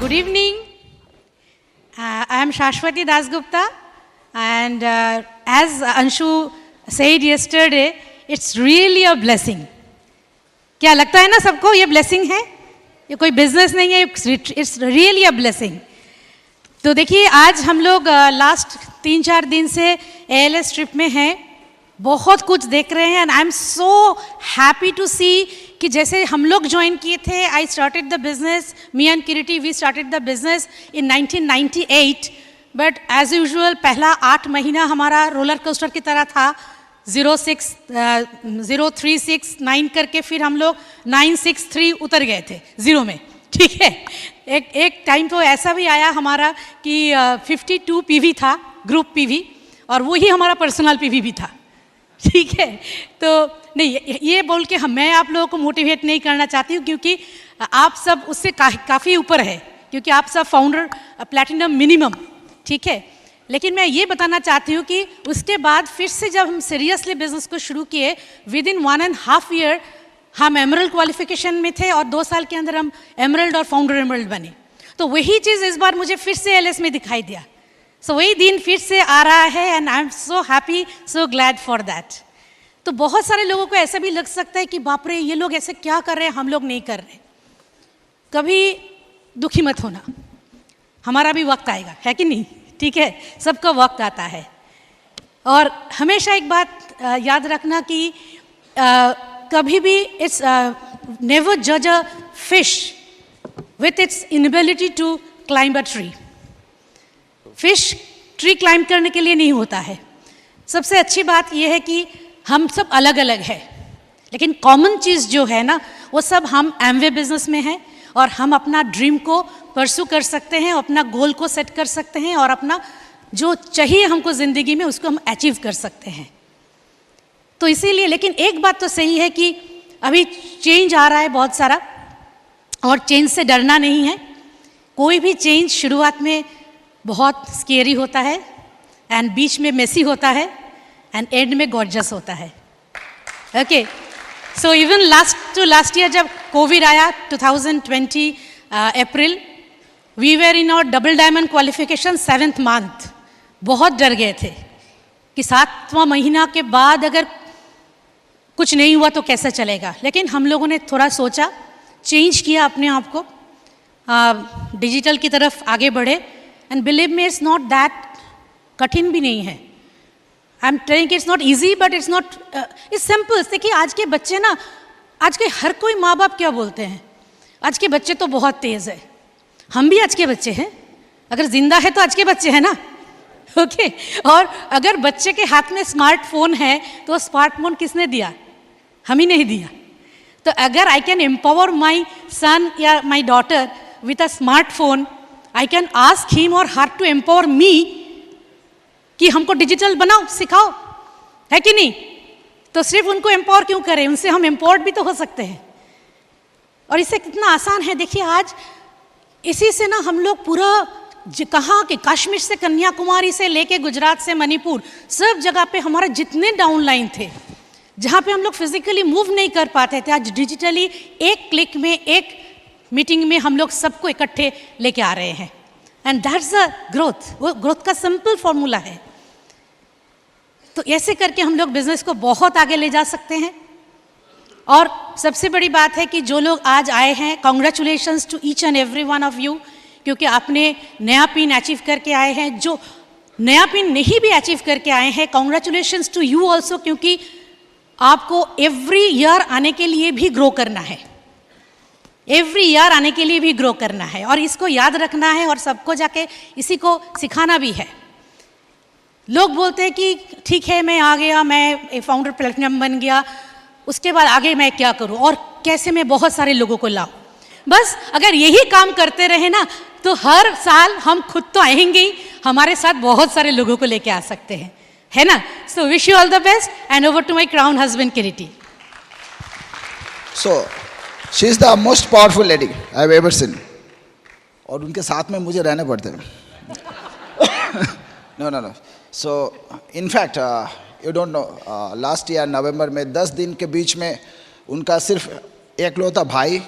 Good evening. I am Shashwati Dasgupta, and as Anshu said yesterday, it's really a blessing. क्या लगता है ना सबको ये blessing है? ये कोई business नहीं है, it's really a blessing. तो देखिए आज हम लोग लास्ट 3-4 दिन से ALS ट्रिप में हैं, बहुत कुछ देख रहे हैं, and I am so happy to see कि जैसे हम लोग ज्वाइन किए थे, I started the business, me and Kiriti we started the business in 1998, but as usual पहला 8 महीना हमारा रोलर कोस्टर की तरह था, 0-3-6-9 करके फिर हम लोग 9-6-3 उतर गए थे जीरो में, ठीक है। एक टाइम तो ऐसा भी आया हमारा कि 52 PV था, ग्रुप PV, और वही हमारा पर्सनल PV भी था, ठीक है। तो नहीं, ये बोल के मैं आप लोगों को मोटिवेट नहीं करना चाहती हूँ, क्योंकि आप सब उससे काफ़ी ऊपर है, क्योंकि आप सब फाउंडर प्लैटिनम मिनिमम, ठीक है। लेकिन मैं ये बताना चाहती हूँ कि उसके बाद फिर से जब हम सीरियसली बिजनेस को शुरू किए, विद इन 1.5 ईयर हम एमरल्ड क्वालिफिकेशन में थे, और 2 साल के अंदर हम एमरल्ड और फाउंडर एमरल्ड बने। तो वही चीज़ इस बार मुझे फिर से LS में दिखाई दिया, सो वही दिन फिर से आ रहा है, and I am so happy, so glad for that. तो बहुत सारे लोगों को ऐसा भी लग सकता है कि बाप रे, ये लोग ऐसे क्या कर रहे हैं, हम लोग नहीं कर रहे। कभी दुखी मत होना, हमारा भी वक्त आएगा, है कि नहीं, ठीक है, सबका वक्त आता है। और हमेशा एक बात याद रखना कि कभी भी इट्स नेवर जज a fish with its inability to climb a tree. Fish tree climb करने के लिए नहीं होता है। सबसे अच्छी बात यह है कि हम सब अलग अलग है, लेकिन कॉमन चीज़ जो है ना, वो सब हम एमवे बिजनेस में हैं, और हम अपना ड्रीम को परस्यू कर सकते हैं, अपना गोल को सेट कर सकते हैं, और अपना जो चाहिए हमको ज़िंदगी में उसको हम अचीव कर सकते हैं। तो इसीलिए, लेकिन एक बात तो सही है कि अभी चेंज आ रहा है बहुत सारा, और चेंज से डरना नहीं है। कोई भी चेंज शुरुआत में बहुत स्केरी होता है, एंड बीच में मेसी होता है, एंड एंड में गॉर्जस होता है, okay. So even last year जब कोविड आया 2020 अप्रैल, we were in our double diamond qualification 7th month. बहुत डर गए थे कि 7वां महीना के बाद अगर कुछ नहीं हुआ तो कैसा चलेगा, लेकिन हम लोगों ने थोड़ा सोचा, चेंज किया अपने आप को, डिजिटल की तरफ आगे बढ़े, and believe me, it's not that कठिन भी नहीं है। I am telling it's not easy, but it's not, it's simple. देखिए आज के बच्चे ना, आज के हर कोई माँ बाप क्या बोलते हैं, आज के बच्चे तो बहुत तेज़ है। हम भी आज के बच्चे हैं, अगर जिंदा है तो आज के बच्चे हैं ना, ओके। और अगर बच्चे के हाथ में स्मार्टफोन है तो स्मार्टफोन किसने दिया, हम ही नहीं दिया। तो अगर आई कैन एम्पावर माई सन या my daughter with a smartphone, I can ask him और हर टू एम्पावर मी कि हमको डिजिटल बनाओ, सिखाओ, है कि नहीं। तो सिर्फ उनको एम्पावर क्यों करें, उनसे हम एम्पावर्ड भी तो हो सकते हैं। और इससे कितना आसान है, देखिए आज इसी से ना हम लोग पूरा कहाँ के, कश्मीर से कन्याकुमारी से लेके गुजरात से मणिपुर, सब जगह पे हमारे जितने डाउनलाइन थे, जहाँ पे हम लोग फिजिकली मूव नहीं कर पाते थे, आज डिजिटली एक क्लिक में, एक मीटिंग में हम लोग सबको इकट्ठे लेके आ रहे हैं, एंड दैट्स द ग्रोथ। वो ग्रोथ का सिंपल फॉर्मूला है। तो ऐसे करके हम लोग बिजनेस को बहुत आगे ले जा सकते हैं। और सबसे बड़ी बात है कि जो लोग आज आए हैं, congratulations to each and every one of you, क्योंकि आपने नया पिन अचीव करके आए हैं। जो नया पिन नहीं भी अचीव करके आए हैं, कॉन्ग्रेचुलेशंस टू यू ऑल्सो, क्योंकि आपको एवरी ईयर आने के लिए भी ग्रो करना है, एवरी ईयर आने के लिए भी ग्रो करना है, और इसको याद रखना है, और सबको जाके इसी को सिखाना भी है। लोग बोलते हैं कि ठीक है, मैं आ गया, मैं फाउंडर प्लैटिनम बन गया, उसके बाद आगे मैं क्या करूं, और कैसे मैं बहुत सारे लोगों को लाऊं। बस अगर यही काम करते रहे ना, तो हर साल हम खुद तो आएंगे ही, हमारे साथ बहुत सारे लोगों को लेके आ सकते हैं, है ना। So wish you all the best, and over to my crown husband Kiriti. So she is the most powerful lady I have ever seen, और उनके साथ में मुझे रहने पड़ते हैं। No. So in fact you don't know, last year November में 10 दिन के बीच में उनका सिर्फ एकलौता भाई,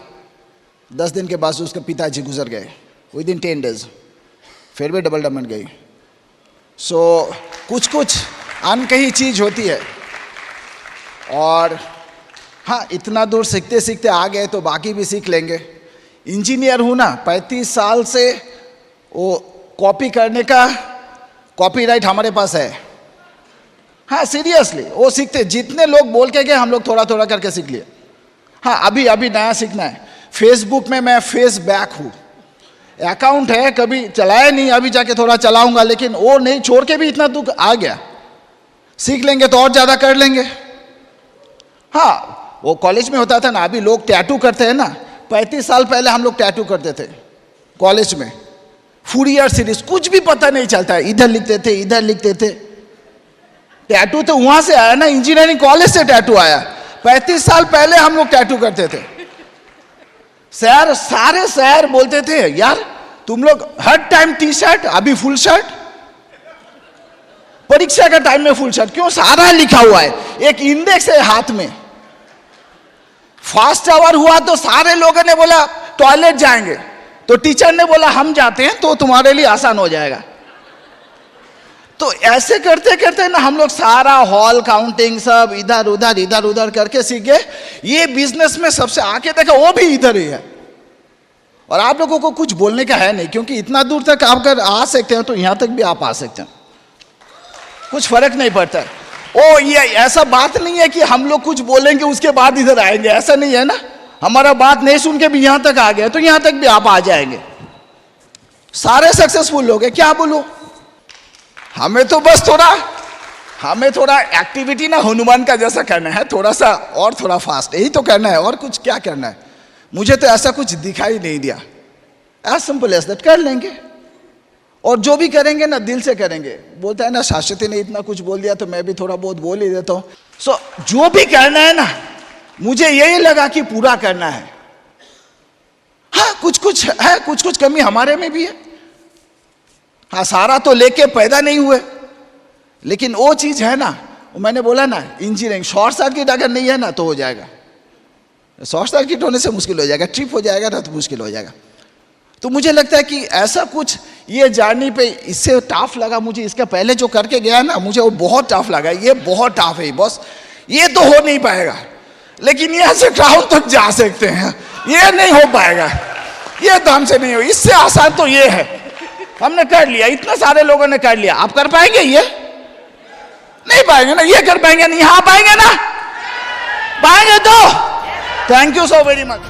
10 दिन के बाद उसके पिताजी गुजर गए। विद इन 10 days, फिर भी डबल डायमंड गई। सो कुछ कुछ अनकही चीज़ होती है। और हाँ, इतना दूर सीखते सीखते आ गए तो बाकी भी सीख लेंगे। इंजीनियर हूँ ना, 35 साल से वो कॉपी करने का कॉपीराइट हमारे पास है। हाँ सीरियसली, वो सीखते, जितने लोग बोल के गए हम लोग थोड़ा थोड़ा करके सीख लिए। हाँ अभी नया सीखना है। फेसबुक में मैं फेस बैक हूँ, अकाउंट है, कभी चलाया नहीं, अभी जाके थोड़ा चलाऊंगा, लेकिन वो नहीं छोड़ के भी इतना दुख आ गया। सीख लेंगे तो और ज़्यादा कर लेंगे। हाँ वो कॉलेज में होता था ना, अभी लोग टैटू करते हैं ना, 35 साल पहले हम लोग टैटू करते थे कॉलेज में। फूरियर सीरीज, कुछ भी पता नहीं चलता है, इधर लिखते थे इधर लिखते थे। टैटू तो वहां से आया ना, इंजीनियरिंग कॉलेज से टैटू आया। 35 साल पहले हम लोग टैटू करते थे। सर सारे सर बोलते थे यार तुम लोग हर टाइम टी शर्ट, अभी फुल शर्ट, परीक्षा का टाइम में फुल शर्ट क्यों? सारा लिखा हुआ है, एक इंडेक्स है हाथ में। फास्ट आवर हुआ तो सारे लोगों ने बोला टॉयलेट जाएंगे, तो टीचर ने बोला हम जाते हैं तो तुम्हारे लिए आसान हो जाएगा। तो ऐसे करते करते ना हम लोग सारा हॉल काउंटिंग सब इधर उधर करके सीख गए। ये बिजनेस में सबसे आके देखा वो भी इधर ही है। और आप लोगों को कुछ बोलने का है नहीं, क्योंकि इतना दूर तक आप अगर आ सकते हैं तो यहां तक भी आप आ सकते हैं, कुछ फर्क नहीं पड़ता। ओ ये ऐसा बात नहीं है कि हम लोग कुछ बोलेंगे उसके बाद इधर आएंगे, ऐसा नहीं है ना। हमारा बात नहीं सुन के भी यहां तक आ गए तो यहां तक भी आप आ जाएंगे। सारे सक्सेसफुल लोग हैं, क्या बोलो। हमें तो बस थोड़ा एक्टिविटी ना हनुमान का जैसा करना है, थोड़ा सा और थोड़ा फास्ट, यही तो करना है। और कुछ क्या करना है, मुझे तो ऐसा कुछ दिखाई नहीं दिया। एज सिंपल एज दैट, कर लेंगे। और जो भी करेंगे ना दिल से करेंगे। बोलता है ना शाश्वती ने इतना कुछ बोल दिया तो मैं भी थोड़ा बहुत बोल ही देता हूँ। सो जो भी करना है ना, मुझे यही लगा कि पूरा करना है। हाँ कुछ कुछ है, कुछ कुछ कमी हमारे में भी है। हाँ सारा तो लेके पैदा नहीं हुए, लेकिन वो चीज है ना, मैंने बोला ना इंजीनियरिंग शॉर्ट सर्किट अगर नहीं है ना तो हो जाएगा। शॉर्ट सर्किट होने से मुश्किल हो जाएगा, ट्रिप हो जाएगा ना तो मुश्किल हो जाएगा। तो मुझे लगता है कि ऐसा कुछ ये जर्नी पे इससे टफ लगा मुझे। इसका पहले जो करके गया ना मुझे वो बहुत टफ लगा। ये बहुत टफ है बॉस, ये तो हो नहीं पाएगा। लेकिन यहाँ से क्राउड तक जा सकते हैं, ये नहीं हो पाएगा, ये तो हमसे नहीं हो। इससे आसान तो ये है, हमने कर लिया, इतने सारे लोगों ने कर लिया। आप कर पाएंगे? ये नहीं पाएंगे ना, ये कर पाएंगे नहीं, यहाँ पाएंगे ना, पाएंगे तो। Thank you so very much.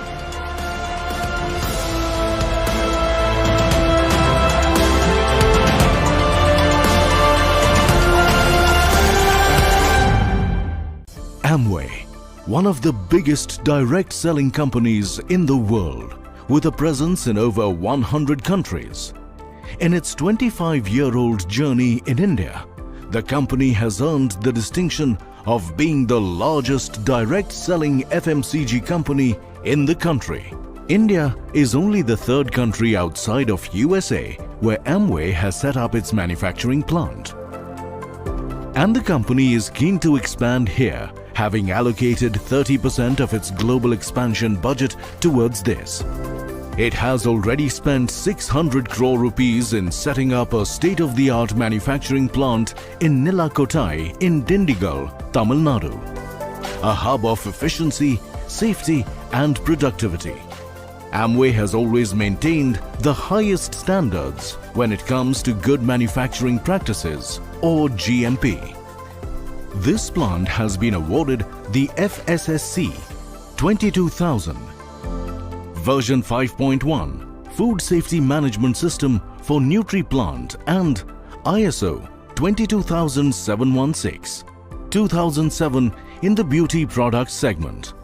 Amway, one of the biggest direct selling companies in the world, with a presence in over 100 countries. In its 25-year-old journey in India, the company has earned the distinction of being the largest direct selling FMCG company in the country. India is only the third country outside of USA where Amway has set up its manufacturing plant. And the company is keen to expand here, having allocated 30% of its global expansion budget towards this. It has already spent 600 crore rupees in setting up a state-of-the-art manufacturing plant in Nilakottai in Dindigul, Tamil Nadu, a hub of efficiency, safety and productivity. Amway has always maintained the highest standards when it comes to good manufacturing practices or GMP. This plant has been awarded the FSSC 22000 version 5.1 Food Safety Management System for NutriPlant and ISO 22716 2007 in the beauty products segment.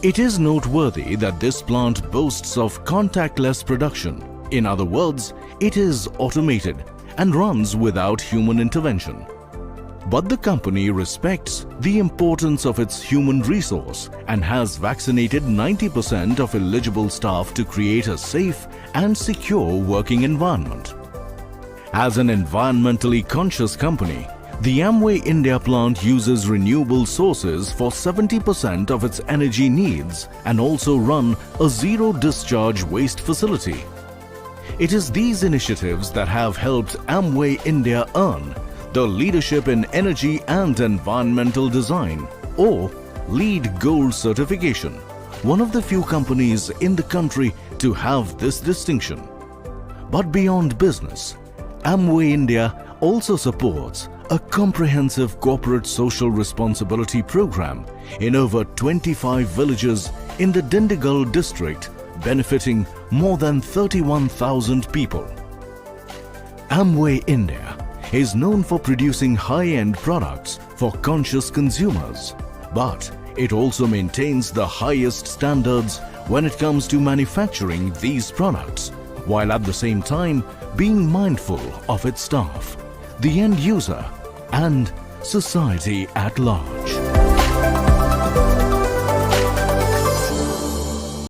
It is noteworthy that this plant boasts of contactless production. In other words, it is automated and runs without human intervention. But the company respects the importance of its human resource and has vaccinated 90% of eligible staff to create a safe and secure working environment. As an environmentally conscious company, the Amway India plant uses renewable sources for 70% of its energy needs and also run a zero discharge waste facility. It is these initiatives that have helped Amway India earn the leadership in energy and environmental design, or LEED Gold certification, one of the few companies in the country to have this distinction. But beyond business, Amway India also supports a comprehensive corporate social responsibility program in over 25 villages in the Dindigul district, benefiting more than 31,000 people. Amway India is known for producing high-end products for conscious consumers, but it also maintains the highest standards when it comes to manufacturing these products, while at the same time being mindful of its staff, the end user, and society at large.